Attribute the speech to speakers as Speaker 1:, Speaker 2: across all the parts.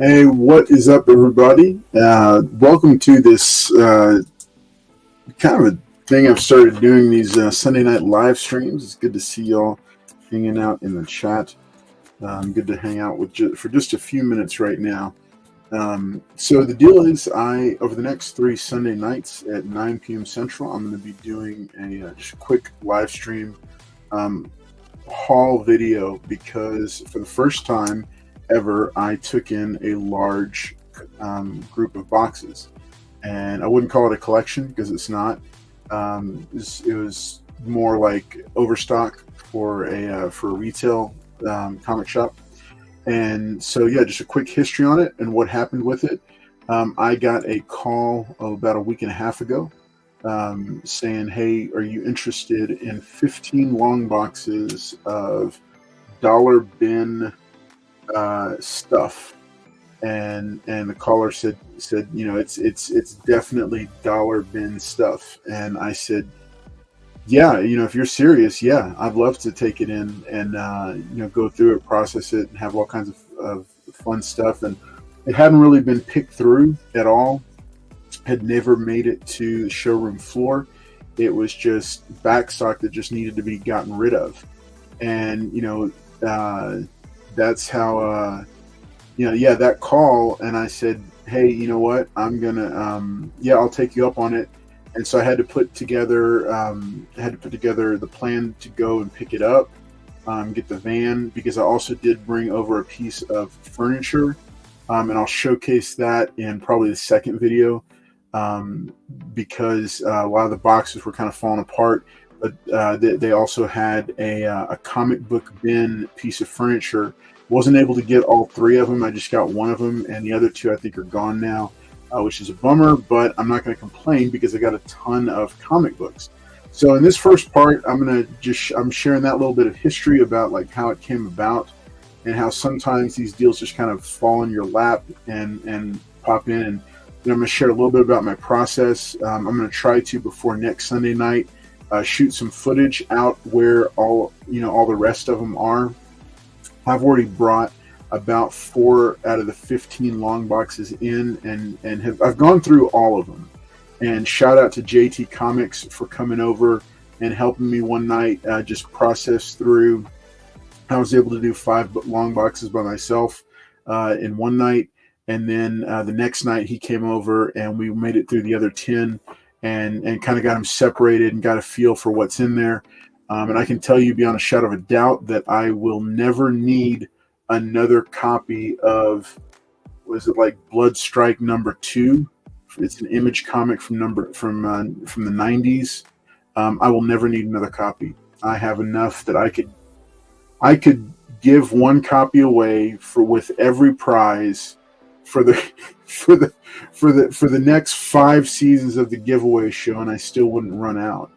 Speaker 1: Hey, what is up, everybody? Welcome to this kind of a thing I've started doing, these Sunday night live streams. It's good to see y'all hanging out in the chat. Good to hang out with for just a few minutes right now. So the deal is, over the next 3 Sunday nights at 9 p.m. Central, I'm going to be doing a just a quick live stream haul video, because for the first time ever, I took in a large group of boxes, and I wouldn't call it a collection because it's not. It was more like overstock for a retail comic shop. And so, yeah, just a quick history on it and what happened with it. I got a call about a week and a half ago saying, hey, are you interested in 15 long boxes of dollar bin stuff? And the caller said it's definitely dollar bin stuff. And I said, yeah, if you're serious, yeah, I'd love to take it in and go through it, process it, and have all kinds of fun stuff. And it hadn't really been picked through at all. Had never made it to the showroom floor. It was just backstock that just needed to be gotten rid of. And that's how that call. And I said, hey, you know what, I'm gonna I'll take you up on it. And so I had to put together the plan to go and pick it up, get the van, because I also did bring over a piece of furniture, and I'll showcase that in probably the second video, because a lot of the boxes were kind of falling apart. But they also had a comic book bin piece of furniture. Wasn't able to get all 3 of them. I just got 1 of them, and the other 2 I think are gone now, which is a bummer. But I'm not going to complain because I got a ton of comic books. So in this first part, I'm sharing that little bit of history about like how it came about, and how sometimes these deals just kind of fall in your lap and pop in. And I'm going to share a little bit about my process. I'm going to try to, before next Sunday night, shoot some footage out where all the rest of them are. I've already brought about 4 out of the 15 long boxes in, and I've gone through all of them. And shout out to JT Comics for coming over and helping me one night just process through. I was able to do 5 long boxes by myself in one night, and then the next night he came over and we made it through the other 10 and kind of got them separated and got a feel for what's in there. And I can tell you beyond a shadow of a doubt that I will never need another copy of, was it like Blood Strike #2? It's an Image comic from the 90s. I will never need another copy. I have enough that I could give 1 copy away with every prize for the next 5 seasons of the giveaway show, and I still wouldn't run out.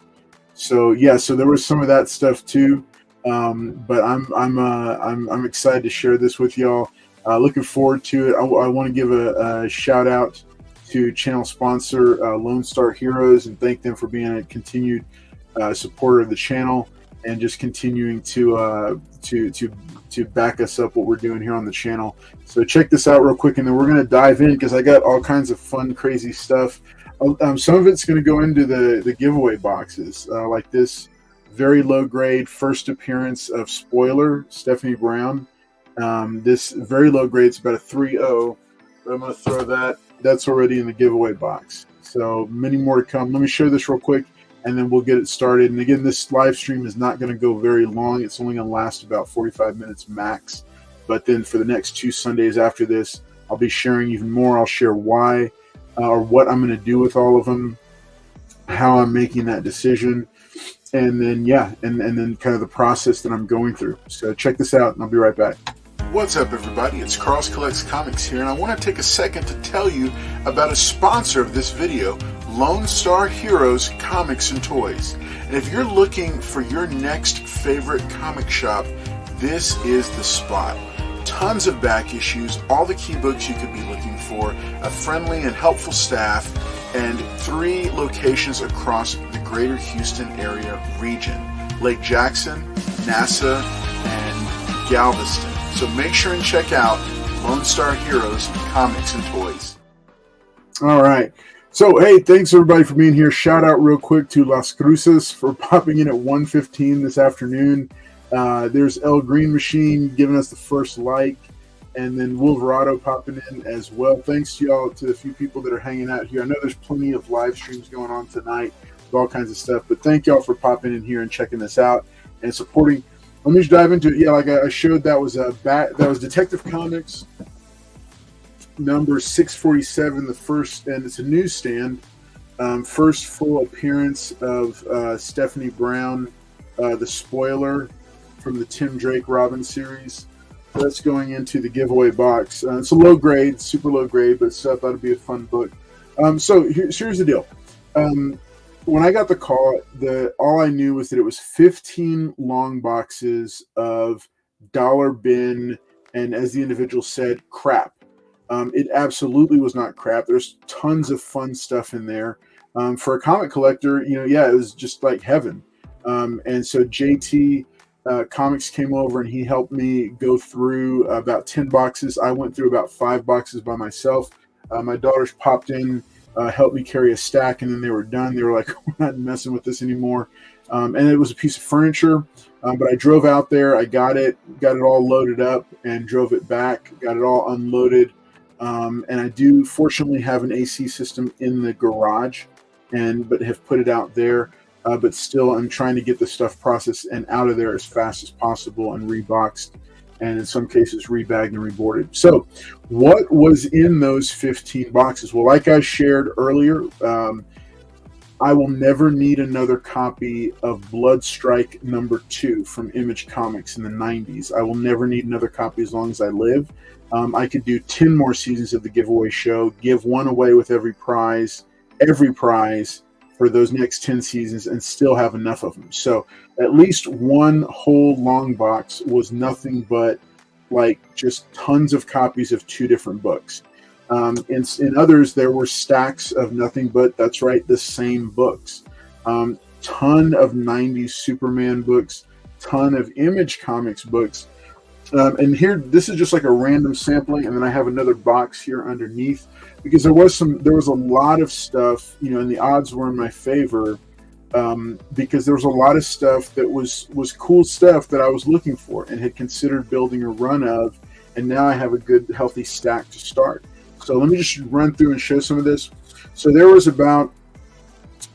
Speaker 1: So yeah, so there was some of that stuff too, but I'm excited to share this with y'all. Looking forward to it. I want to give a shout out to channel sponsor Lone Star Heroes and thank them for being a continued supporter of the channel and just continuing to back us up what we're doing here on the channel. So check this out real quick, and then we're gonna dive in because I got all kinds of fun, crazy stuff. Some of it's going to go into the giveaway boxes, like this very low grade first appearance of Spoiler, Stephanie Brown. This very low grade is about a 3.0, but I'm going to throw that's already in the giveaway box. So many more to come. Let me show this real quick, and then we'll get it started. And again, this live stream is not going to go very long. It's only going to last about 45 minutes max. But then for the next 2 Sundays after this, I'll be sharing even more. I'll share why, or what I'm going to do with all of them, how I'm making that decision, and then and then kind of the process that I'm going through. So check this out, and I'll be right back. What's up, everybody? It's Carl's Collects Comics here, and I want to take a second to tell you about a sponsor of this video, Lone Star Heroes Comics and Toys. And if you're looking for your next favorite comic shop, this is the spot. Tons of back issues, all the key books you could be looking for, a friendly and helpful staff, and 3 locations across the greater Houston area region: Lake Jackson, NASA, and Galveston. So make sure and check out Lone Star Heroes Comics and Toys. All right. So, hey, thanks everybody for being here. Shout out real quick to Las Cruces for popping in at 1:15 this afternoon. There's El Green Machine giving us the first like, and then Wolverado popping in as well. Thanks to y'all, to the few people that are hanging out here. I know there's plenty of live streams going on tonight with all kinds of stuff, but thank y'all for popping in here and checking this out and supporting. Let me just dive into it. Yeah, like I showed, that was Detective Comics number 647, the first, and it's a newsstand. First full appearance of Stephanie Brown, the spoiler from the Tim Drake Robin series. That's going into the giveaway box. It's a low grade, super low grade, but I thought it'd be a fun book. So here's the deal. When I got the call, all I knew was that it was 15 long boxes of dollar bin, and as the individual said, crap. It absolutely was not crap. There's tons of fun stuff in there. For a comic collector, it was just like heaven. And so JT Comics came over and he helped me go through about 10 boxes. I went through about 5 boxes by myself. My daughters popped in, helped me carry a stack, and then they were done. They were like, we're not messing with this anymore. And it was a piece of furniture. But I drove out there. I got it all loaded up and drove it back, got it all unloaded. And I do fortunately have an AC system in the garage, but have put it out there. But still, I'm trying to get the stuff processed and out of there as fast as possible and reboxed, and in some cases rebagged and reboarded. So what was in those 15 boxes? Well, like I shared earlier, I will never need another copy of Bloodstrike number 2 from Image Comics in the 90s. I will never need another copy as long as I live. I could do 10 more seasons of the giveaway show, give one away with every prize for those next 10 seasons, and still have enough of them. So at least one whole long box was nothing but like just tons of copies of 2 different books. In others, there were stacks of nothing but, that's right, the same books. Ton of 90s Superman books, ton of Image Comics books. And here, this is just like a random sampling, and then I have another box here underneath, because there was a lot of stuff, and the odds were in my favor, because there was a lot of stuff that was cool stuff that I was looking for and had considered building a run of, and now I have a good, healthy stack to start. So let me just run through and show some of this. So there was about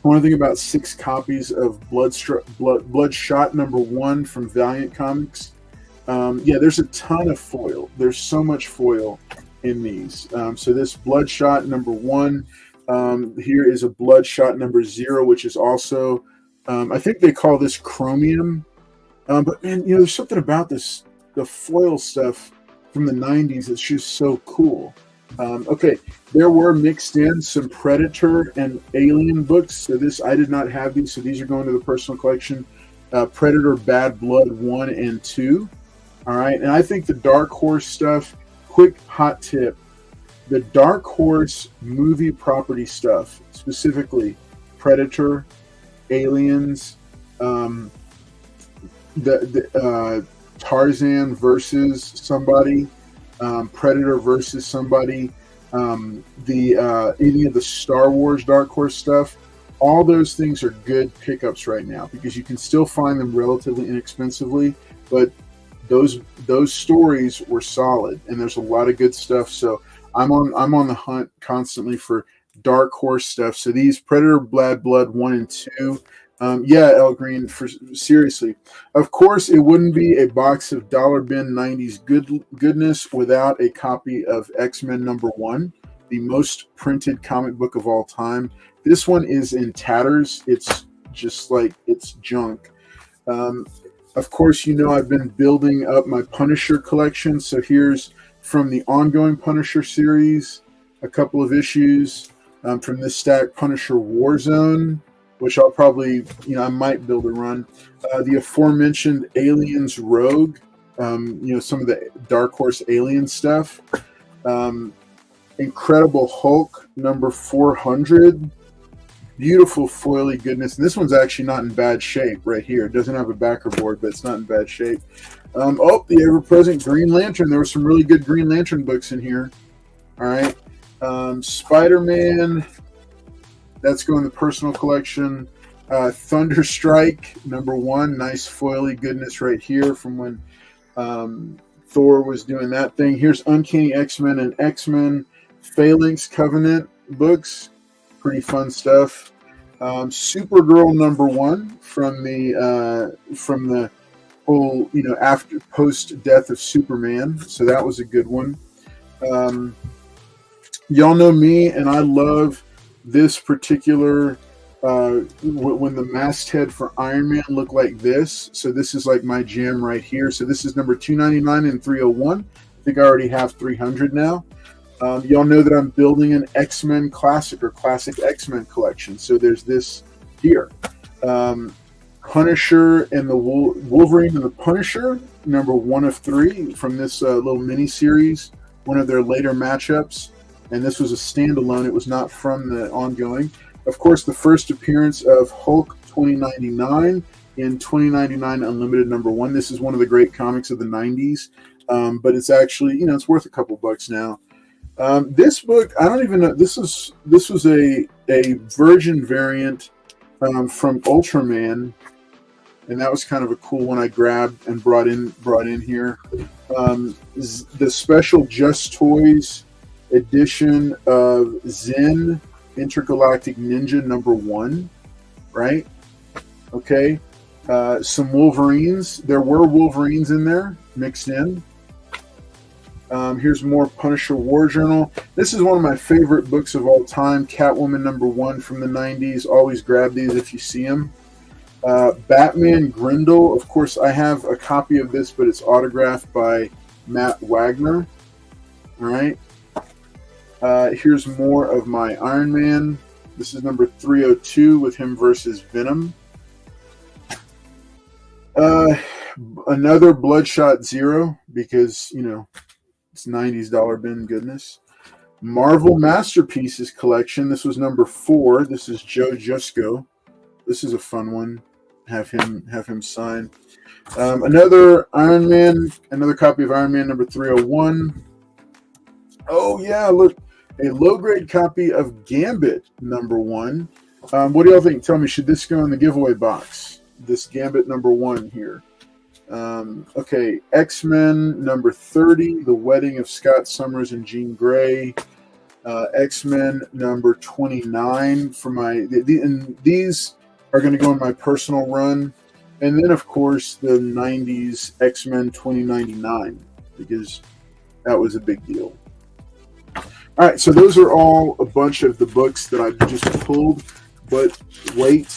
Speaker 1: 6 copies of Bloodshot number 1 from Valiant Comics. There's a ton of foil. There's so much foil in these. So this Bloodshot number 1, here is a Bloodshot number 0, which is also, I think they call this chromium. But man, there's something about this, the foil stuff from the 90s. It's just so cool. Okay, there were mixed in some Predator and Alien books. So I did not have these. So these are going to the personal collection. Predator Bad Blood 1 and 2. All right, and I think the Dark Horse stuff, quick hot tip, the Dark Horse movie property stuff, specifically Predator, Aliens, the Tarzan versus somebody, Predator versus somebody, any of the Star Wars Dark Horse stuff, all those things are good pickups right now because you can still find them relatively inexpensively, but those stories were solid, and there's a lot of good stuff. So I'm on the hunt constantly for Dark Horse stuff. So these Predator Bad Blood 1 and 2. El Green, seriously. Of course, it wouldn't be a box of dollar bin 90s goodness without a copy of X-Men number 1, the most printed comic book of all time. This one is in tatters. It's just like it's junk. Of course, I've been building up my Punisher collection. So here's from the ongoing Punisher series, a couple of issues from this stack, Punisher Warzone, which I'll probably, I might build a run. The aforementioned Aliens Rogue, some of the Dark Horse Alien stuff. Incredible Hulk number 400. Beautiful foily goodness. And this one's actually not in bad shape right here. It doesn't have a backer board, but it's not in bad shape. Oh, the ever-present Green Lantern. There were some really good Green Lantern books in here. All right. Spider-Man. That's going to the personal collection. Thunderstrike, #1. Nice foily goodness right here from when Thor was doing that thing. Here's Uncanny X-Men and X-Men Phalanx Covenant books. Pretty fun stuff. Supergirl #1 from the whole, after post death of Superman. So that was a good one. Y'all know me, and I love this particular when the masthead for Iron Man looked like this. So this is like my jam right here. So this is number 299 and 301. I think I already have 300 now. Y'all know that I'm building an X-Men classic or classic X-Men collection. So there's this here. Punisher and the Wolverine and the Punisher, #1 of 3 from this little mini series, one of their later matchups. And this was a standalone. It was not from the ongoing. Of course, the first appearance of Hulk 2099 in 2099 Unlimited #1. This is one of the great comics of the 90s, but it's actually, it's worth a couple bucks now. This book, I don't even know. This was a Virgin variant from Ultraman, and that was kind of a cool one I grabbed and brought in here. The special Just Toys edition of Zen Intergalactic Ninja #1, right? Okay. Some Wolverines. There were Wolverines in there mixed in. Here's more Punisher War Journal. This is one of my favorite books of all time. Catwoman #1 from the 90s. Always grab these if you see them. Batman Grendel. Of course, I have a copy of this, but it's autographed by Matt Wagner. All right. Here's more of my Iron Man. This is number 302 with him versus Venom. Another Bloodshot Zero because, it's 90s dollar bin goodness. Marvel Masterpieces collection. This was number 4. This is Joe Jusko. This is a fun one. Have him sign. Another Iron Man. Another copy of Iron Man number 301. Oh yeah, look. A low-grade copy of Gambit #1. What do y'all think? Tell me, should this go in the giveaway box? This Gambit #1 here. Okay, X-Men number 30, The Wedding of Scott Summers and Jean Grey. X-Men number 29 for and these are going to go in my personal run. And then, of course, the 90s X-Men 2099, because that was a big deal. All right, so those are all a bunch of the books that I've just pulled, but wait,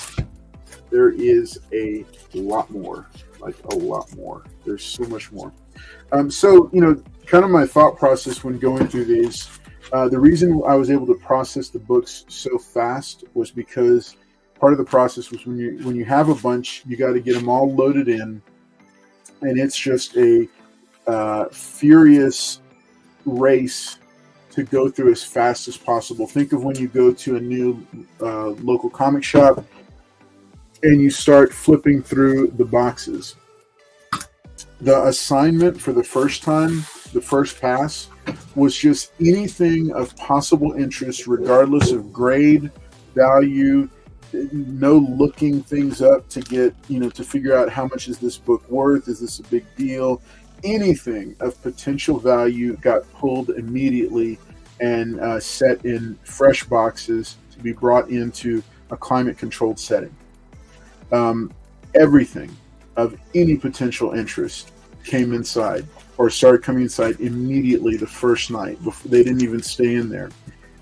Speaker 1: there is a lot more, like a lot more. There's so much more. So, kind of my thought process when going through these, the reason I was able to process the books so fast was because part of the process was when you have a bunch, you got to get them all loaded in, and it's just a furious race to go through as fast as possible. Think of when you go to a new local comic shop and you start flipping through the boxes. The assignment for the first time, the first pass, was just anything of possible interest, regardless of grade, value, no looking things up to get, to figure out how much is this book worth? Is this a big deal? Anything of potential value got pulled immediately and set in fresh boxes to be brought into a climate-controlled setting. Everything of any potential interest came inside or started coming inside immediately the first night. Before, they didn't even stay in there.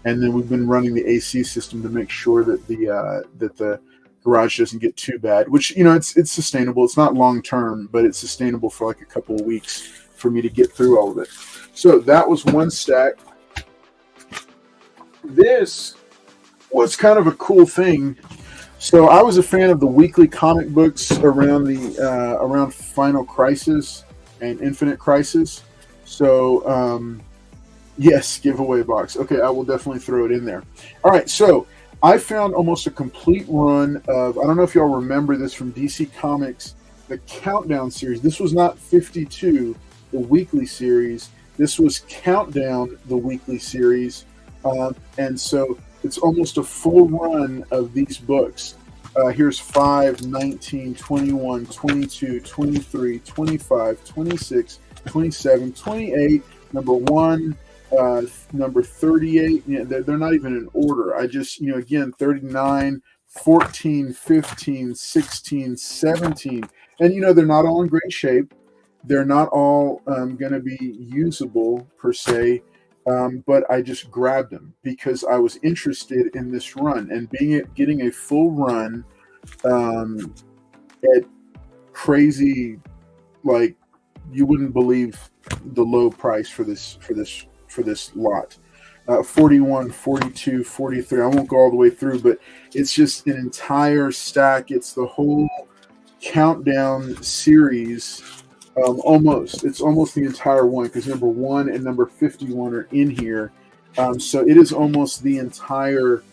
Speaker 1: And then we've been running the AC system to make sure that the garage doesn't get too bad, which, it's sustainable. It's not long-term, but it's sustainable for like a couple of weeks for me to get through all of it. So that was one stack. This was kind of a cool thing. So I was a fan of the weekly comic books around Final Crisis and Infinite Crisis. So, yes, giveaway box. Okay, I will definitely throw it in there. All right, so I found almost a complete run of, I don't know if y'all remember this from DC Comics, the Countdown series. This was not 52, the weekly series. This was Countdown, the weekly series. And so it's almost a full run of these books. Here's 5, 19, 21, 22, 23, 25, 26, 27, 28, number 1, number 38. You know, they're not even in order. I just, again, 39, 14, 15, 16, 17. And, they're not all in great shape. They're not all going to be usable per se. But I just grabbed them because I was interested in this run, and getting a full run at crazy, like, you wouldn't believe the low price for this lot. 41, 42, 43. I won't go all the way through, but it's just an entire stack. It's the whole Countdown series. It's almost the entire one, because number 1 and number 51 are in here. So it is almost the entire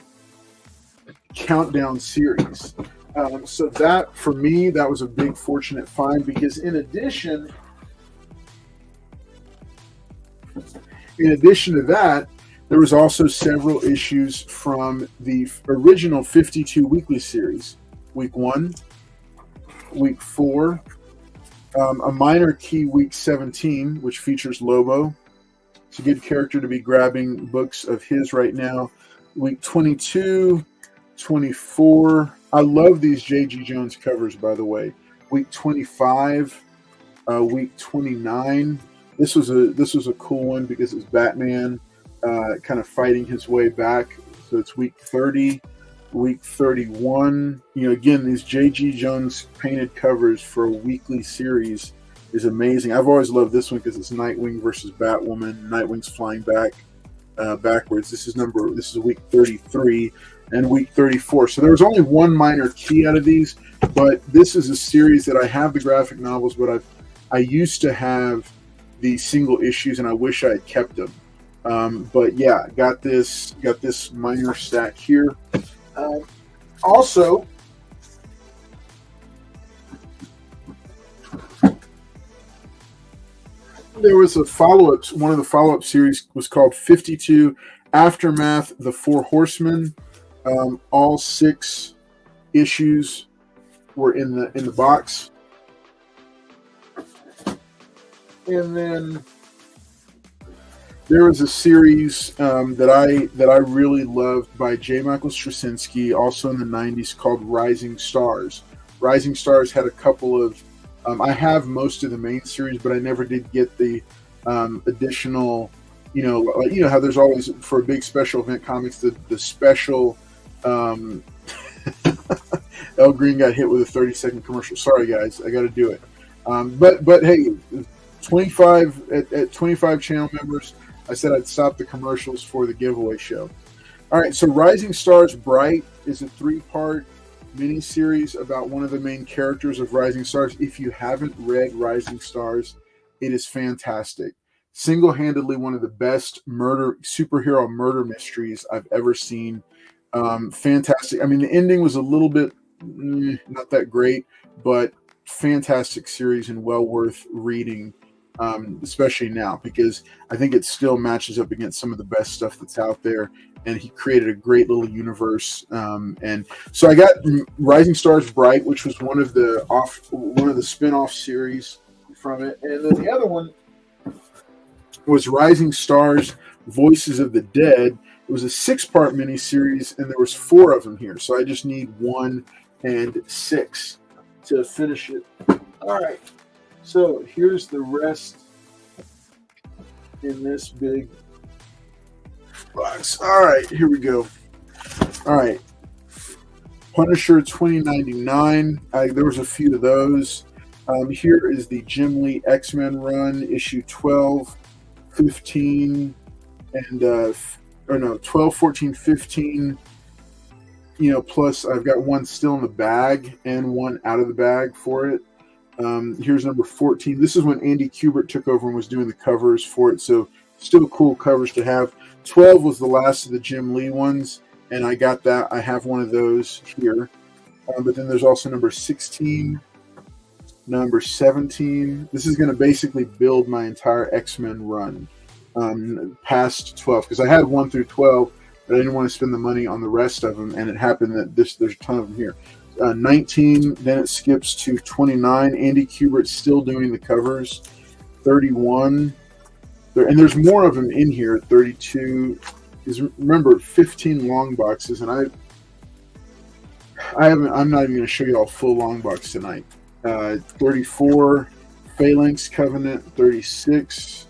Speaker 1: Countdown series. So that, for me, that was a big fortunate find, because in addition to that, there was also several issues from the original 52 weekly series. Week 1, week 4, a minor key week 17, which features Lobo. It's a good character to be grabbing books of his right now. Week 22, 24. I love these J.G. Jones covers, by the way. Week 25, week 29. This was a cool one because it's Batman kind of fighting his way back. So it's week 30. Week 31, again, these J.G. Jones painted covers for a weekly series is amazing. I've always loved this one because it's Nightwing versus Batwoman. Nightwing's flying backwards. This is week 33 and week 34. So there was only one minor key out of these, but this is a series that I have the graphic novels, but I used to have the single issues, and I wish I had kept them. But yeah, got this minor stack here. Also, there was a follow-up. One of the follow-up series was called 52 Aftermath, The Four Horsemen. All 6 issues were in the box. And then there was a series that I really loved by J. Michael Straczynski, also in the 90s, called Rising Stars. Rising Stars had a couple of I have most of the main series, but I never did get the additional, how there's always, for a big special event comics, the special El Green got hit with a 30-second commercial. Sorry, guys, I got to do it. But hey, 25 at 25 channel members, I said I'd stop the commercials for the giveaway show. All right, so Rising Stars Bright is a 3-part miniseries about one of the main characters of Rising Stars. If you haven't read Rising Stars, it is fantastic. Single-handedly one of the best superhero murder mysteries I've ever seen. Fantastic. I mean, the ending was a little bit not that great, but fantastic series and well worth reading. Especially now, because I think it still matches up against some of the best stuff that's out there, and he created a great little universe. And so I got Rising Stars Bright, which was one of the spin-off series from it, and then the other one was Rising Stars Voices of the Dead. It was a 6-part miniseries, and there was 4 of them here, so I just need 1 and 6 to finish it. All right. So here's the rest in this big box. All right, here we go. All right, Punisher 2099. There was a few of those. Here is the Jim Lee X-Men run, issue 12, 15, and 12, 14, 15. Plus I've got one still in the bag and one out of the bag for it. Here's number 14. This is when Andy Kubert took over and was doing the covers for it, so still cool covers to have. 12 was the last of the Jim Lee ones, and I got that. I have one of those here. But then there's also number 16, number 17. This is going to basically build my entire X-Men run past 12, because I had 1 through 12, but I didn't want to spend the money on the rest of them, and it happened that there's a ton of them here. 19, then it skips to 29. Andy Kubert's still doing the covers. 31, and there's more of them in here. 32 is, remember, 15 long boxes, and I'm not even going to show you all full long box tonight. 34, Phalanx Covenant. 36,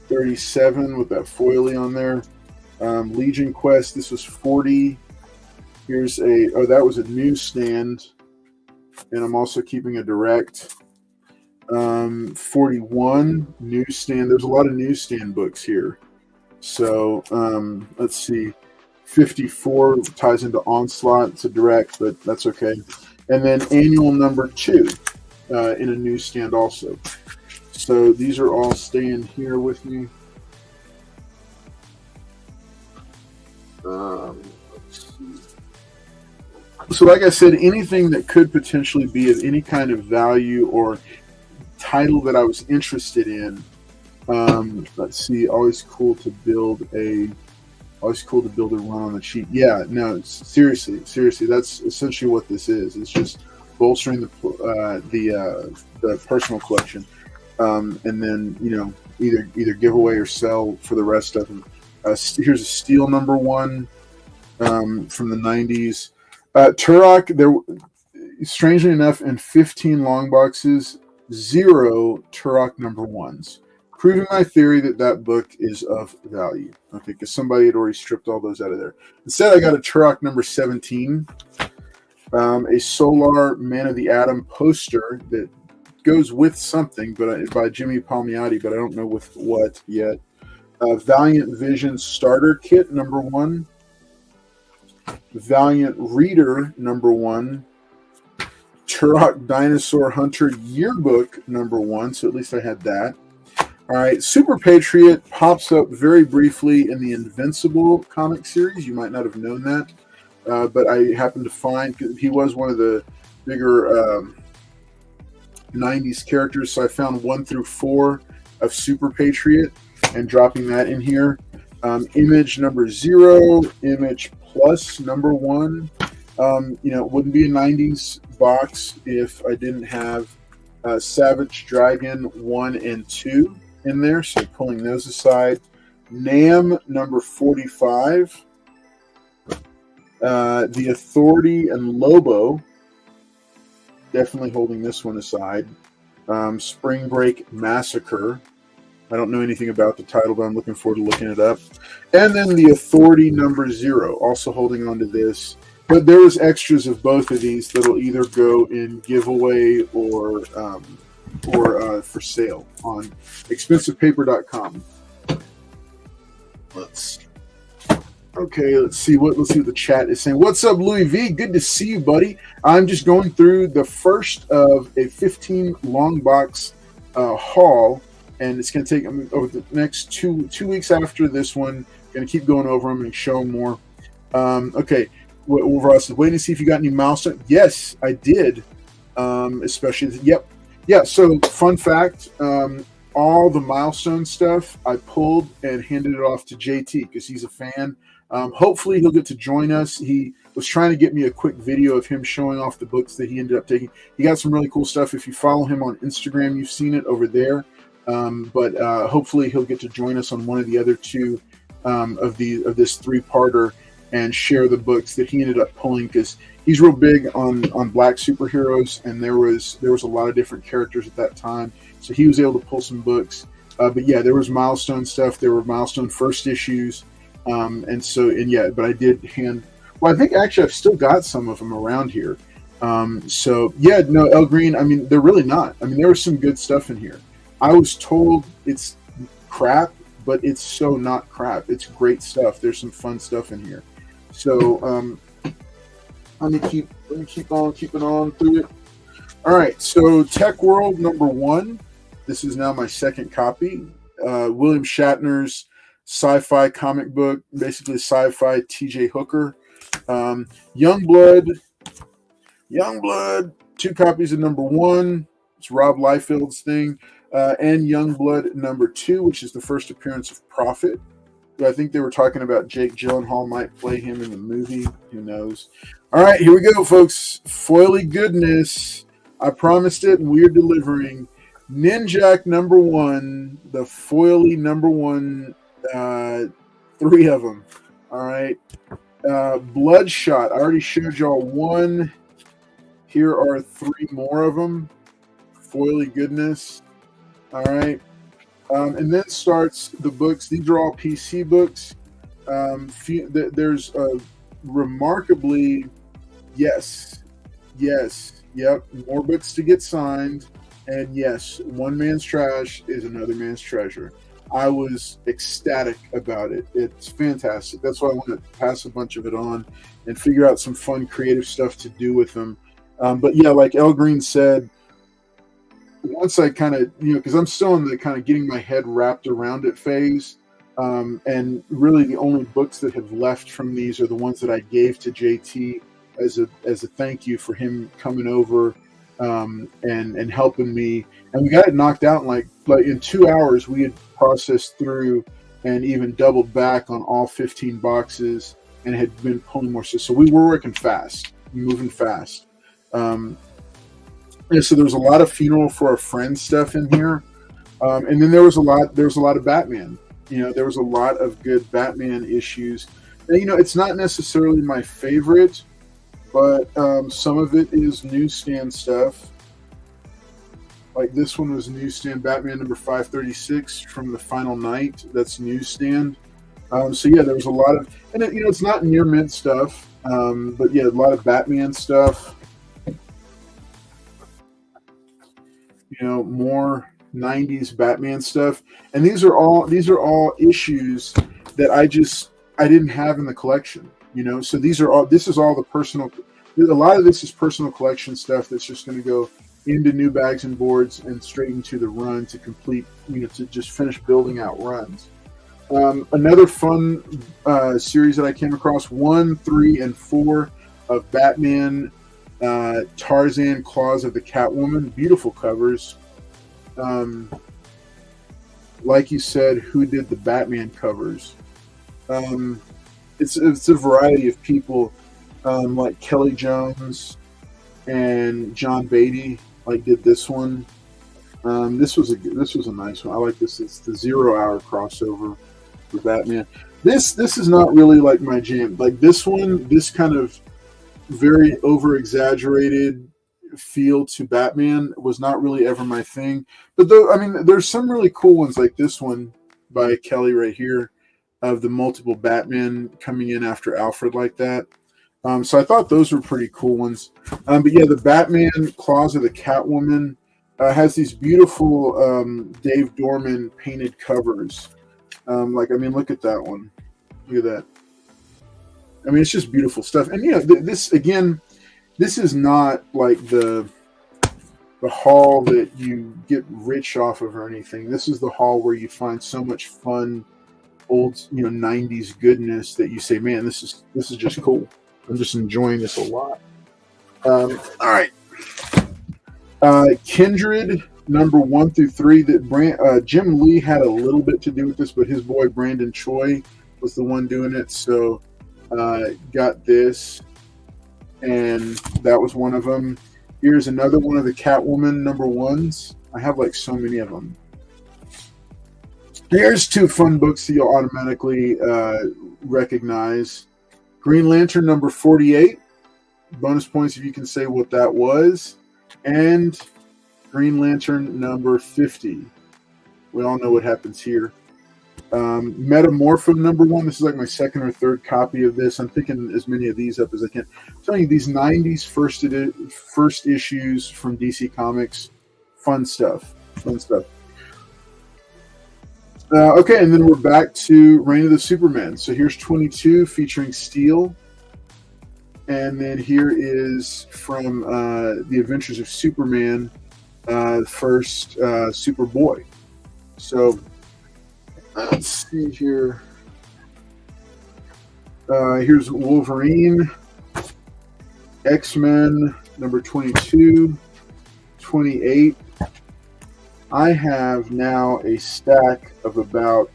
Speaker 1: 37 with that foily on there. Legion Quest, this was 40. Here's that was a newsstand, and I'm also keeping a direct. 41, newsstand. There's a lot of newsstand books here. So let's see. 54 ties into Onslaught. It's a direct, but that's okay. And then annual number 2 in a newsstand also. So these are all staying here with me. Let's see. So like I said, anything that could potentially be of any kind of value or title that I was interested in. Let's see. Always cool to build a run on the cheap. Yeah, no, seriously, that's essentially what this is. It's just bolstering the personal collection, and then either give away or sell for the rest of them. Here's a Steel number 1 from the 90s. Turok, there, strangely enough, in 15 long boxes, 0 Turok number 1s. Proving my theory that book is of value. Okay, because somebody had already stripped all those out of there. Instead, I got a Turok number 17, a Solar Man of the Atom poster that goes with something, but by Jimmy Palmiotti, but I don't know with what yet. Valiant Vision starter kit number 1. Valiant Reader number 1. Turok Dinosaur Hunter yearbook number 1. So at least I had that. All right, Super Patriot pops up very briefly in the Invincible comic series. You might not have known that, but I happened to find he was one of the bigger 90s characters. So I found 1 through 4 of Super Patriot and dropping that in here. Image number 0, Image Plus number 1. It wouldn't be a 90s box if I didn't have Savage Dragon 1 and 2 in there, so pulling those aside. Nam number 45. The Authority and Lobo, definitely holding this one aside. Spring Break Massacre. I don't know anything about the title, but I'm looking forward to looking it up. And then The Authority number 0, also holding on to this. But there was extras of both of these that'll either go in giveaway or for sale on expensivepaper.com. Let's see what the chat is saying. What's up, Louis V? Good to see you, buddy. I'm just going through the first of a 15 long box haul, and it's going to take over the next two weeks after this one. Going to keep going over them and show them more. Okay. Overall, waiting to see if you got any milestone. Yes, I did. Especially, yep. Yeah, so fun fact, all the milestone stuff I pulled and handed it off to JT because he's a fan. Hopefully he'll get to join us. He was trying to get me a quick video of him showing off the books that he ended up taking. He got some really cool stuff. If you follow him on Instagram, you've seen it over there. But hopefully he'll get to join us on one of the other 2 of this 3-parter and share the books that he ended up pulling, because he's real big on black superheroes, and there was a lot of different characters at that time, so he was able to pull some books. But yeah, there was milestone stuff. There were milestone first issues, but I did hand. Well, I think actually I've still got some of them around here. So yeah, no, El Green. I mean, they're really not. I mean, there was some good stuff in here. I was told it's crap, but it's so not crap. It's great stuff. There's some fun stuff in here. So let me keep on keeping on through it. All right, so Tech World number 1. This is now my second copy. William Shatner's sci-fi comic book, basically sci-fi T.J. Hooker. Youngblood, 2 copies of number 1. It's Rob Liefeld's thing. And Youngblood number 2, which is the first appearance of Prophet. I think they were talking about Jake Gyllenhaal might play him in the movie. Who knows? All right, here we go, folks. Foily goodness. I promised it, and we're delivering. Ninjak number 1, the foily number 1, 3 of them. All right. Bloodshot. I already showed y'all 1. Here are 3 more of them. Foily goodness. All right. And then starts the books. These are all PC books. There's remarkably, yes, yep, more books to get signed. And yes, one man's trash is another man's treasure. I was ecstatic about it. It's fantastic. That's why I want to pass a bunch of it on and figure out some fun, creative stuff to do with them. But yeah, like El Green said, once I kind of, because I'm still in the kind of getting my head wrapped around it phase. And really the only books that have left from these are the ones that I gave to JT as a thank you for him coming over and helping me. And we got it knocked out in like in 2 hours. We had processed through and even doubled back on all 15 boxes and had been pulling more. So we were working fast, moving fast. Yeah, so there was a lot of funeral for a friend stuff in here, and then there was a lot of Batman. There was a lot of good Batman issues. And, it's not necessarily my favorite, but some of it is newsstand stuff. Like this one was newsstand Batman number 536 from the Final Night. That's newsstand. So yeah, there was a lot of, and it's not near mint stuff, but yeah, a lot of Batman stuff. More 90s Batman stuff, and these are all issues that I didn't have in the collection. So this is all the personal. A lot of this is personal collection stuff that's just going to go into new bags and boards and straight into the run to complete. To just finish building out runs. Another fun series that I came across: 1, 3, and 4 of Batman. Tarzan, Claws of the Catwoman, beautiful covers. Like you said, who did the Batman covers? It's a variety of people, like Kelly Jones and John Beatty, did this one. This was a nice one. I like this. It's the 0 Hour crossover for Batman. This is not really like my jam. Like this one, this kind of very over-exaggerated feel to Batman was not really ever my thing. But there's some really cool ones like this one by Kelly right here of the multiple Batman coming in after Alfred like that. So I thought those were pretty cool ones. But yeah, the Batman Claws of the Catwoman has these beautiful Dave Dorman painted covers. Look at that one. Look at that. It's just beautiful stuff. And this is not like the haul that you get rich off of or anything. This is the haul where you find so much fun old 90s goodness that you say, man, this is just cool. I'm just enjoying this a lot. All right. Kindred number 1 through 3. That Jim Lee had a little bit to do with this, but his boy Brandon Choi was the one doing it. So got this, and that was one of them. Here's another one of the Catwoman number 1s. I have so many of them. Here's 2 fun books that you'll automatically recognize. Green Lantern number 48. Bonus points if you can say what that was. And Green Lantern number 50. We all know what happens here. Metamorpho number 1. This is like my second or third copy of this. I'm picking as many of these up as I can. I'm telling you, these 90s first issues from DC Comics. Fun stuff. Okay, and then we're back to Reign of the Superman. So here's 22 featuring Steel. And then here is from The Adventures of Superman, first Superboy. So Let's see here. Here's Wolverine, X-Men number 22, 28. I have now a stack of about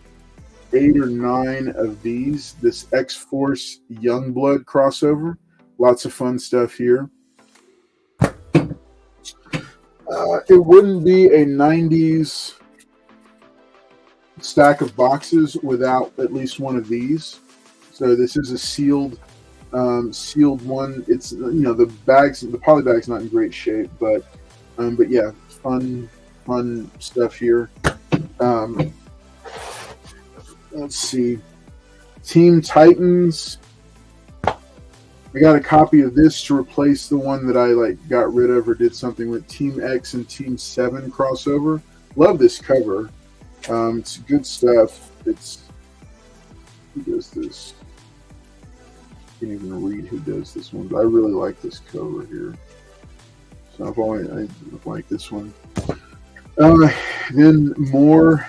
Speaker 1: 8 or 9 of these. This X-Force Youngblood crossover. Lots of fun stuff here. It wouldn't be a 90s stack of boxes without at least one of these. So this is a sealed one. It's, you know, the poly bag's not in great shape, but yeah, fun stuff here. Let's see, Team Titans. I got a copy of this to replace the one that I got rid of or did something with. Team X and Team 7 crossover. Love this cover. It's good stuff. Who does this? I can't even read who does this one, but I really like this cover here. So I like this one. Then more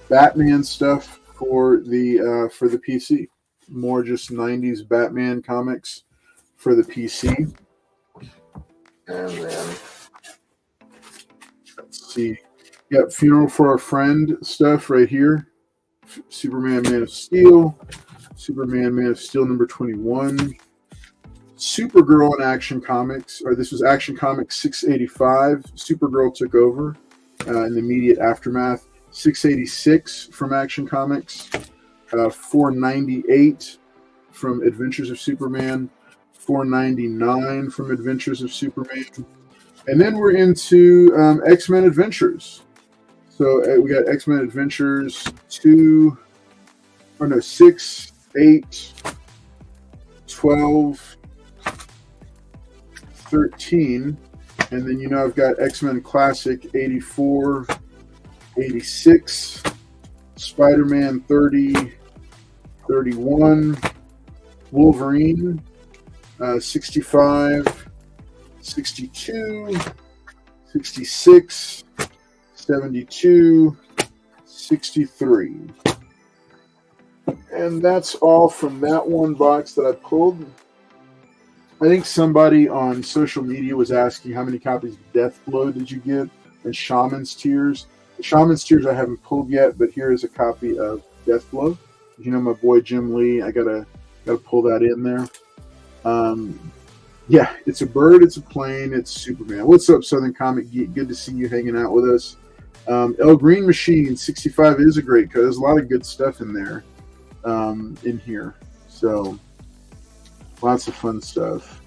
Speaker 1: Batman stuff for the PC. More just 90s Batman comics for the PC. And then let's see. Yep, Funeral for a Friend stuff right here. Superman, Man of Steel. Superman, Man of Steel number 21. Supergirl in Action Comics, or this was Action Comics 685. Supergirl took over in the immediate aftermath. 686 from Action Comics. 498 from Adventures of Superman, 499 from Adventures of Superman, and then we're into X-Men Adventures. So we got X-Men Adventures 6, 8, 12, 13, and then I've got X-Men Classic 84, 86, Spider-Man 30, 31, Wolverine 65, 62, 66, 72, 63. And that's all from that one box that I pulled. I think somebody on social media was asking how many copies of Deathblow did you get and Shaman's Tears. The Shaman's Tears I haven't pulled yet, but here is a copy of Deathblow. My boy Jim Lee, I gotta pull that in there. Yeah, it's a bird, it's a plane, it's Superman. What's up, Southern Comic Geek? Good to see you hanging out with us. El Green Machine 65 is a great cut. There's a lot of good stuff in there, in here. So lots of fun stuff.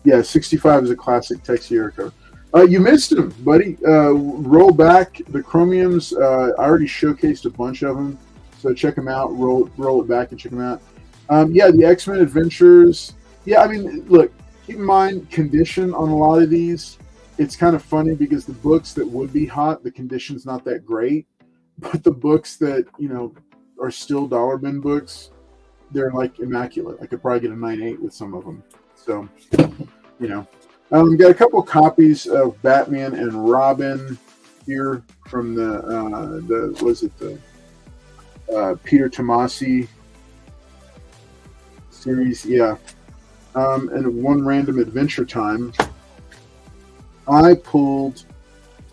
Speaker 1: Yeah, 65 is a classic Texiera cover. You missed him, buddy. Roll back the Chromiums. I already showcased a bunch of them. So check them out. Roll it back and check them out. Yeah, the X-Men Adventures. Yeah, I mean, look, keep in mind condition on a lot of these. It's kind of funny because the books that would be hot, the condition's not that great. But the books that, are still dollar bin books, they're immaculate. I could probably get a 9.8 with some of them. So, got a couple copies of Batman and Robin here from the Peter Tomasi series, yeah. And one random adventure time, I pulled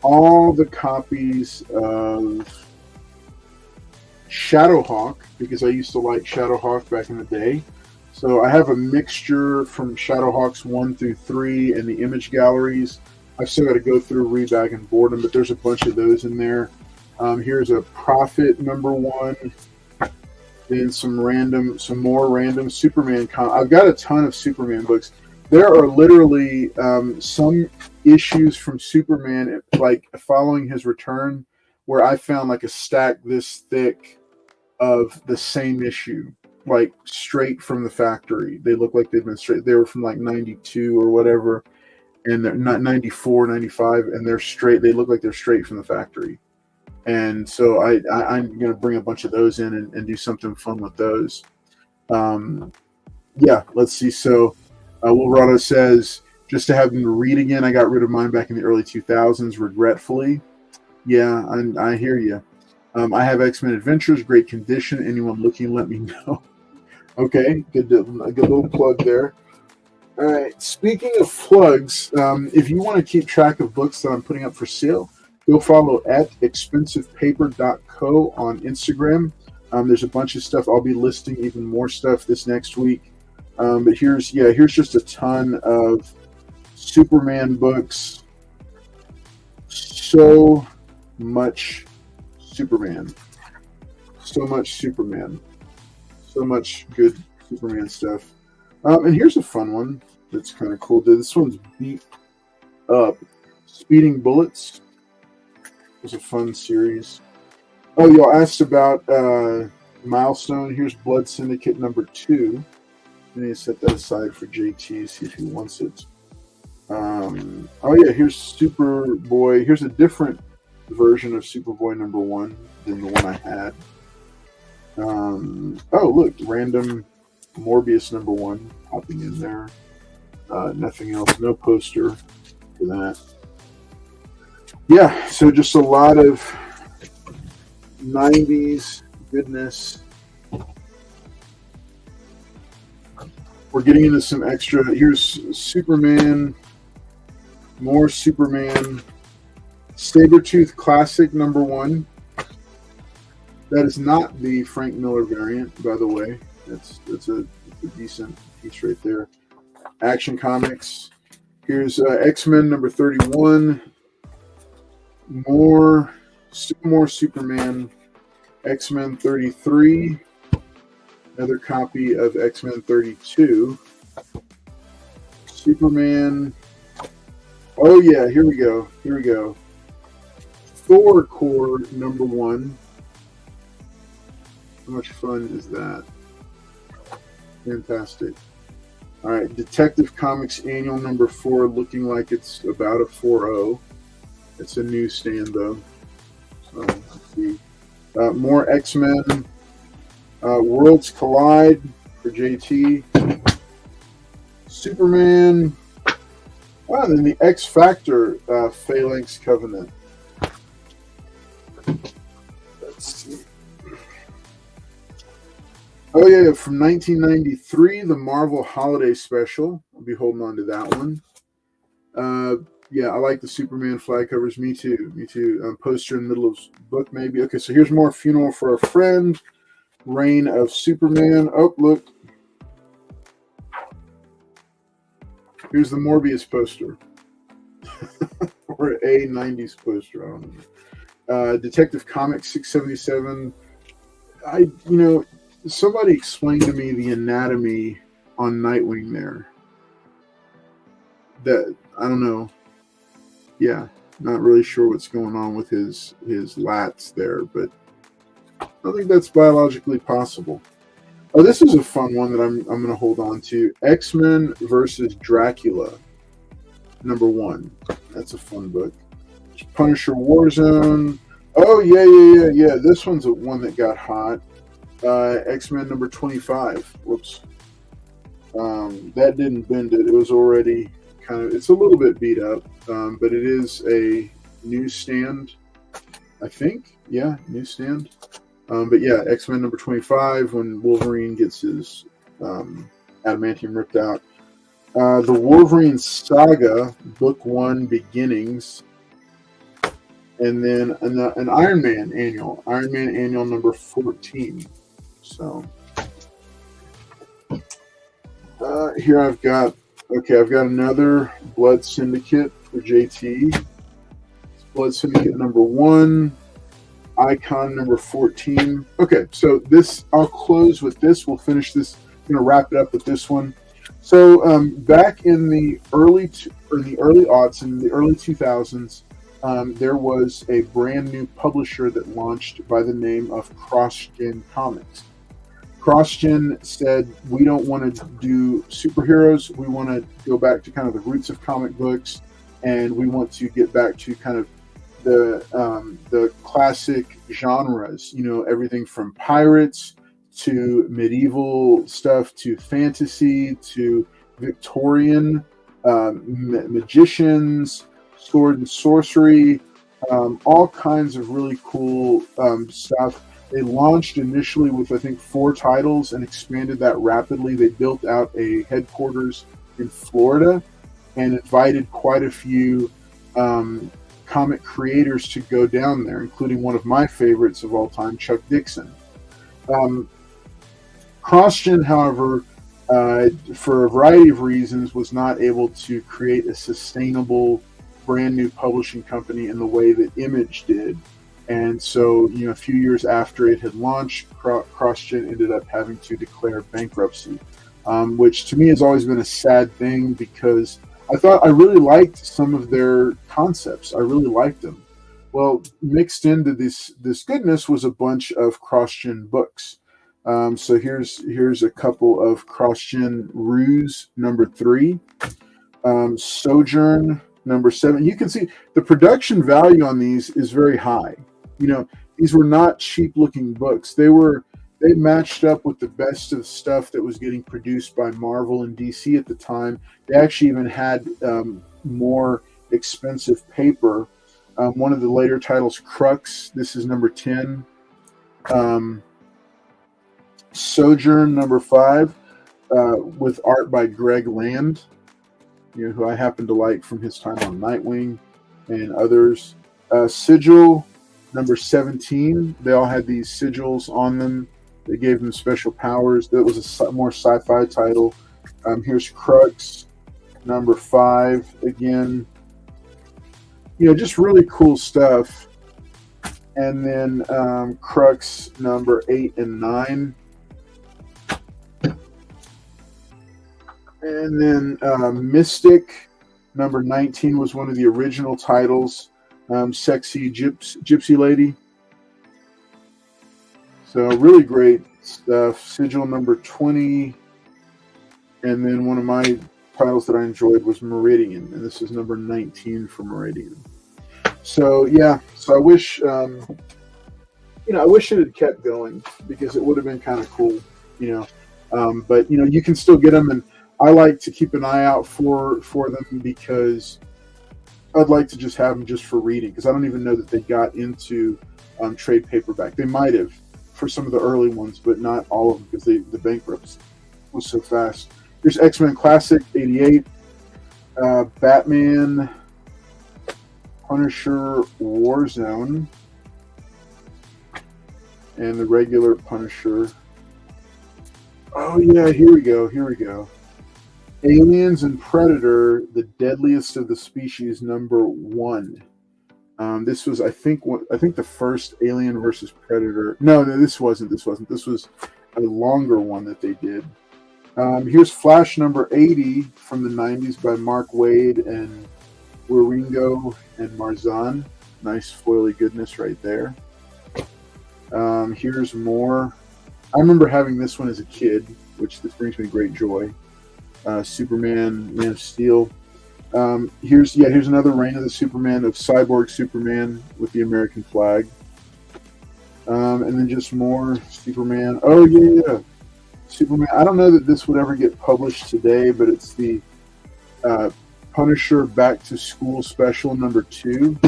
Speaker 1: all the copies of Shadowhawk because I used to like Shadowhawk back in the day. So I have a mixture from Shadowhawks 1 through 3 and the image galleries. I've still got to go through, rebag, and board them, but there's a bunch of those in there. Here's a Prophet number 1. Then some more random Superman. I've got a ton of Superman books. There are literally some issues from Superman, following his return, where I found a stack this thick of the same issue, straight from the factory. They look like they've been straight. They were from 92 or whatever, and they're not 94, 95, and they're straight. They look like they're straight from the factory. And so I'm going to bring a bunch of those in and do something fun with those. Yeah, let's see. So Wilrado says, just to have them to read again, I got rid of mine back in the early 2000s, regretfully. Yeah, I hear you. I have X-Men Adventures, great condition. Anyone looking, let me know. Okay, a good little plug there. All right. Speaking of plugs, if you want to keep track of books that I'm putting up for sale, go follow at expensivepaper.co on Instagram. There's a bunch of stuff. I'll be listing even more stuff this next week. But here's just a ton of Superman books. So much Superman. So much Superman. So much good Superman stuff. And here's a fun one that's kind of cool. This one's beat up. Speeding Bullets was a fun series. Oh, y'all asked about Milestone. Here's Blood Syndicate number 2. I need to set that aside for JT, see if he wants it. Oh yeah, here's Superboy. Here's a different version of Superboy number 1 than the one I had. Oh look, random Morbius number 1 popping in there. Nothing else, no poster for that. Yeah, so just a lot of 90s goodness. We're getting into some extra. Here's Superman, more Superman, Sabretooth Classic number 1. That is not the Frank Miller variant, by the way. That's a decent piece right there. Action Comics. Here's X-Men number 31. More Superman. X-Men 33. Another copy of X-Men 32. Superman. Oh yeah, here we go. Thor Core number 1. How much fun is that? Fantastic. All right, Detective Comics Annual number 4, looking like it's about a 4.0. It's a newsstand though. So let's see. More X-Men. Worlds Collide for JT. Superman. Oh, and then the X Factor Phalanx Covenant. Let's see. Oh yeah, from 1993, the Marvel Holiday Special. I'll be holding on to that one. Yeah, I like the Superman flag covers. Me too. Poster in the middle of book, maybe. Okay, so here's more Funeral for a Friend. Reign of Superman. Oh, look. Here's the Morbius poster. Or a 90s poster. I don't know. Detective Comics 677. Somebody explained to me the anatomy on Nightwing there. That, I don't know. Yeah, not really sure what's going on with his lats there, but I don't think that's biologically possible. Oh, this is a fun one that I'm going to hold on to. X-Men versus Dracula, number 1. That's a fun book. Punisher Warzone. Oh, yeah. This one's one that got hot. X-Men number 25. Whoops. That didn't bend it. It was already it's a little bit beat up, but it is a newsstand, I think. Yeah, newsstand. But yeah, X-Men number 25, when Wolverine gets his adamantium ripped out. The Wolverine Saga, book 1, Beginnings. And then an Iron Man annual number 14. So here I've got another Blood Syndicate for JT. Blood Syndicate number 1, Icon number 14. Okay, so I'll close with this. We'll finish this. I'm gonna wrap it up with this one. So back in the early aughts, in the early 2000s, there was a brand new publisher that launched by the name of CrossGen Comics. CrossGen said, we don't want to do superheroes. We want to go back to kind of the roots of comic books, and we want to get back to kind of the classic genres. Everything from pirates to medieval stuff to fantasy to Victorian magicians, sword and sorcery, All kinds of really cool stuff. They launched initially with, I think, 4 titles and expanded that rapidly. They built out a headquarters in Florida and invited quite a few comic creators to go down there, including one of my favorites of all time, Chuck Dixon. CrossGen, however, for a variety of reasons, was not able to create a sustainable, brand new publishing company in the way that Image did. And so, a few years after it had launched, CrossGen ended up having to declare bankruptcy, which to me has always been a sad thing because I really liked some of their concepts. I really liked them. Well, mixed into this goodness was a bunch of CrossGen books. So here's a couple of CrossGen Ruse number 3, Sojourn number 7. You can see the production value on these is very high. These were not cheap looking books. They matched up with the best of stuff that was getting produced by Marvel and DC at the time. They actually even had more expensive paper. One of the later titles, Crux, this is number 10. Sojourn number 5, with art by Greg Land, who I happen to like from his time on Nightwing and others. Sigil number 17. They all had these sigils on them. They gave them special powers. That was a more sci-fi title. Here's Crux number 5 again. Just really cool stuff. And then Crux number 8 and 9. And then Mystic number 19 was one of the original titles. Sexy Gypsy Lady. So really great stuff. Sigil number 20. And then one of my titles that I enjoyed was Meridian. And this is number 19 for Meridian. So yeah, I wish I wish it had kept going because it would have been kind of cool, but you can still get them, and I like to keep an eye out for them because I'd like to just have them just for reading, because I don't even know that they got into trade paperback. They might have for some of the early ones, but not all of them because the bankruptcy was so fast. Here's X-Men Classic 88, Batman, Punisher Warzone, and the regular Punisher. Oh yeah, here we go. Aliens and Predator, the deadliest of the species, number 1. This was, I think the first Alien versus Predator. No, this wasn't. This was a longer one that they did. Here's Flash number 80 from the 90s by Mark Waid and Wieringo and Marzan. Nice foily goodness right there. Here's more. I remember having this one as a kid, which this brings me great joy. Superman, Man of Steel. Here's another Reign of the Superman of Cyborg Superman with the American flag. And then just more Superman. Oh yeah, Superman. I don't know that this would ever get published today, but it's the Punisher Back to School Special number 2.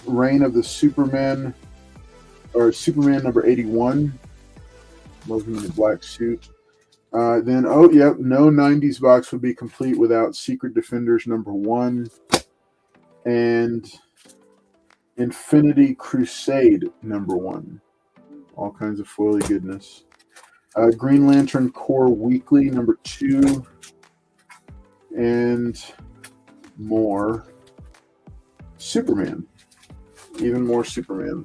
Speaker 1: Reign of the Superman, or Superman number 81. Love him in the black suit. Then, no 90s box would be complete without Secret Defenders number 1 and Infinity Crusade number 1. All kinds of foily goodness. Green Lantern Corps Weekly number 2 and more Superman. Even more Superman.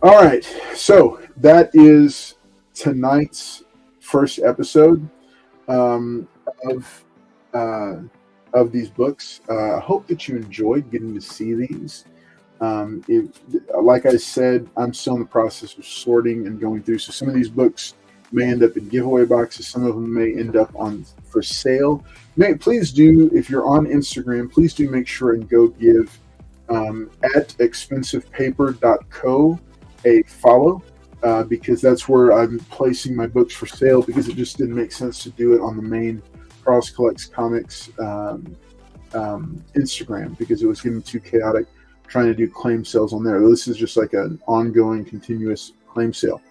Speaker 1: All right, so that is tonight's first episode of these books. I hope that you enjoyed getting to see these. Like I said, I'm still in the process of sorting and going through. So some of these books may end up in giveaway boxes. Some of them may end up for sale. Please do, if you're on Instagram, please do make sure and go give at expensivepaper.co a follow, because that's where I'm placing my books for sale, because it just didn't make sense to do it on the main Cross Collects Comics Instagram because it was getting too chaotic trying to do claim sales on there. This is just like an ongoing, continuous claim sale.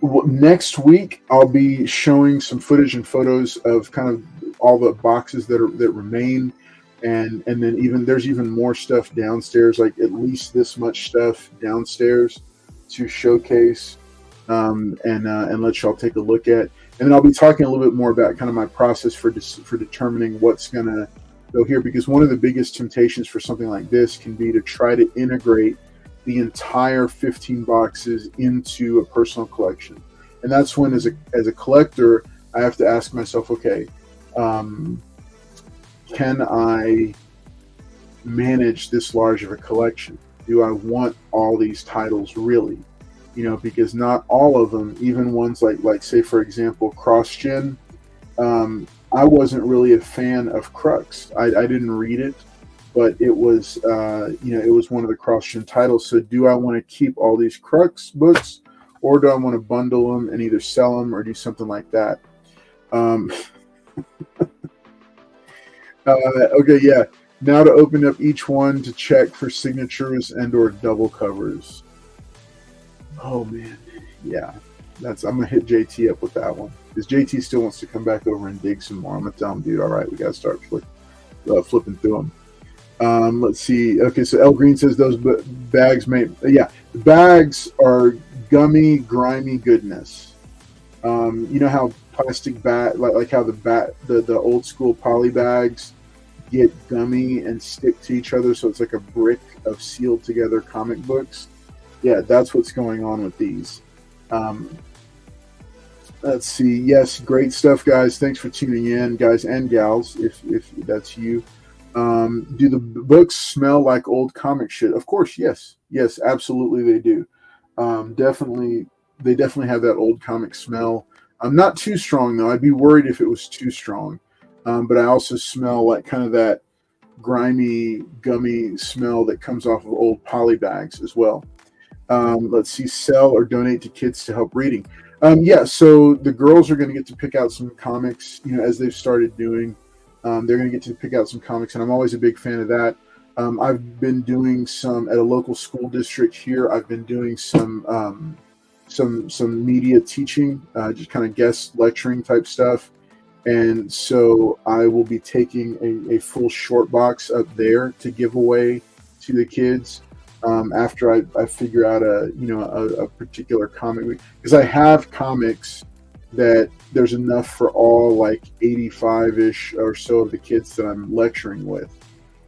Speaker 1: Next week, I'll be showing some footage and photos of kind of all the boxes that remain, and then there's even more stuff downstairs, like at least this much stuff downstairs to showcase and let y'all take a look at. And then I'll be talking a little bit more about kind of my process for determining what's going to go here, because one of the biggest temptations for something like this can be to try to integrate the entire 15 boxes into a personal collection. And that's when, as a collector, I have to ask myself, okay, can I manage this large of a collection? Do I want all these titles really? Because not all of them, even ones like say, for example, CrossGen, I wasn't really a fan of Crux. I didn't read it, but it was it was one of the CrossGen titles. So do I want to keep all these Crux books, or do I want to bundle them and either sell them or do something like that? Okay, yeah. Now to open up each one to check for signatures and or double covers. Oh man, yeah. I'm gonna hit JT up with that one, because JT still wants to come back over and dig some more. I'm gonna tell him, dude, all right, we gotta start flipping through them. Let's see. Okay, so El Green says those bags the bags are gummy, grimy goodness. You know how plastic bag, like how the old school poly bags get gummy and stick to each other, so it's like a brick of sealed together comic books. Yeah, that's what's going on with these. Let's see. Yes, great stuff, guys. Thanks for tuning in, guys and gals, if that's you. Do the books smell like old comic shit? Of course, yes. Yes, absolutely they do. They definitely have that old comic smell. Not too strong, though. I'd be worried if it was too strong. But I also smell like kind of that grimy, gummy smell that comes off of old poly bags as well. Let's see, sell or donate to kids to help reading. Yeah, so the girls are going to get to pick out some comics, as they've started doing. They're going to get to pick out some comics, and I'm always a big fan of that. I've been doing some at a local school district here. I've been doing some media teaching, just kind of guest lecturing type stuff. And so I will be taking a full short box up there to give away to the kids. After I figure out a particular comic, because I have comics that there's enough for all like 85-ish or so of the kids that I'm lecturing with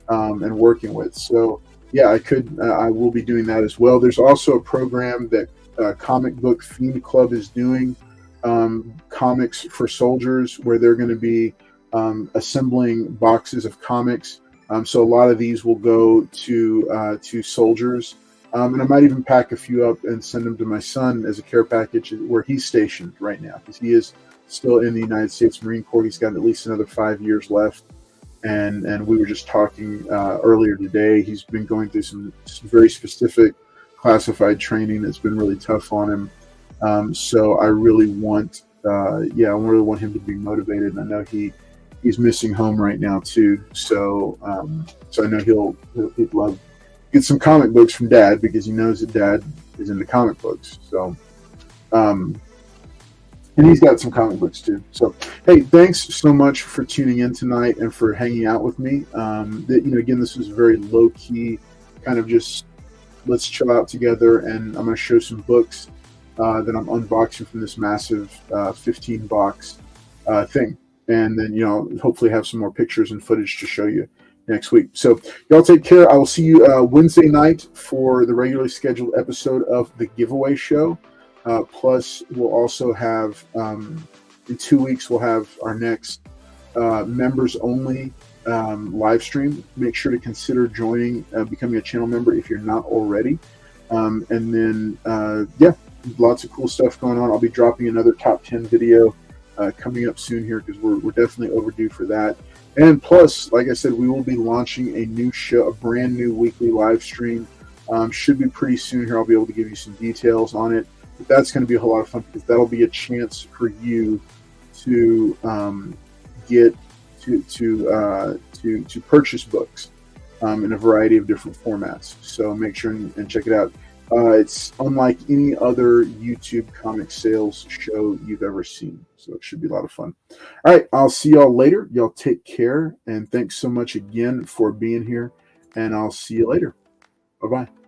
Speaker 1: and working with. So yeah, I will be doing that as well. There's also a program that Comic Book Fiend Club is doing, comics for soldiers, where they're going to be assembling boxes of comics. So a lot of these will go to soldiers, and I might even pack a few up and send them to my son as a care package where he's stationed right now, because he is still in the United States Marine Corps. He's got at least another 5 years left, and we were just talking earlier today. He's been going through some very specific classified training that's been really tough on him. So I really want him to be motivated, and I know he's missing home right now too. So I know he'd love to get some comic books from Dad, because he knows that Dad is into comic books. So, and he's got some comic books too. So, hey, thanks so much for tuning in tonight and for hanging out with me. Again, this was a very low key kind of just let's chill out together, and I'm going to show some books that I'm unboxing from this massive 15 box thing. And then, hopefully have some more pictures and footage to show you next week. So y'all take care. I will see you Wednesday night for the regularly scheduled episode of the giveaway show. Plus, we'll also have, in 2 weeks, we'll have our next members only live stream. Make sure to consider joining, becoming a channel member if you're not already. And then, lots of cool stuff going on. I'll be dropping another top 10 video coming up soon here, because we're definitely overdue for that. And plus, like I said, we will be launching a new show, a brand new weekly live stream. Should be pretty soon here. I'll be able to give you some details on it. But that's going to be a whole lot of fun, because that'll be a chance for you to get to purchase books in a variety of different formats. So make sure and check it out. It's unlike any other YouTube comic sales show you've ever seen. So it should be a lot of fun. All right, I'll see y'all later. Y'all take care, and thanks so much again for being here. And I'll see you later. Bye-bye.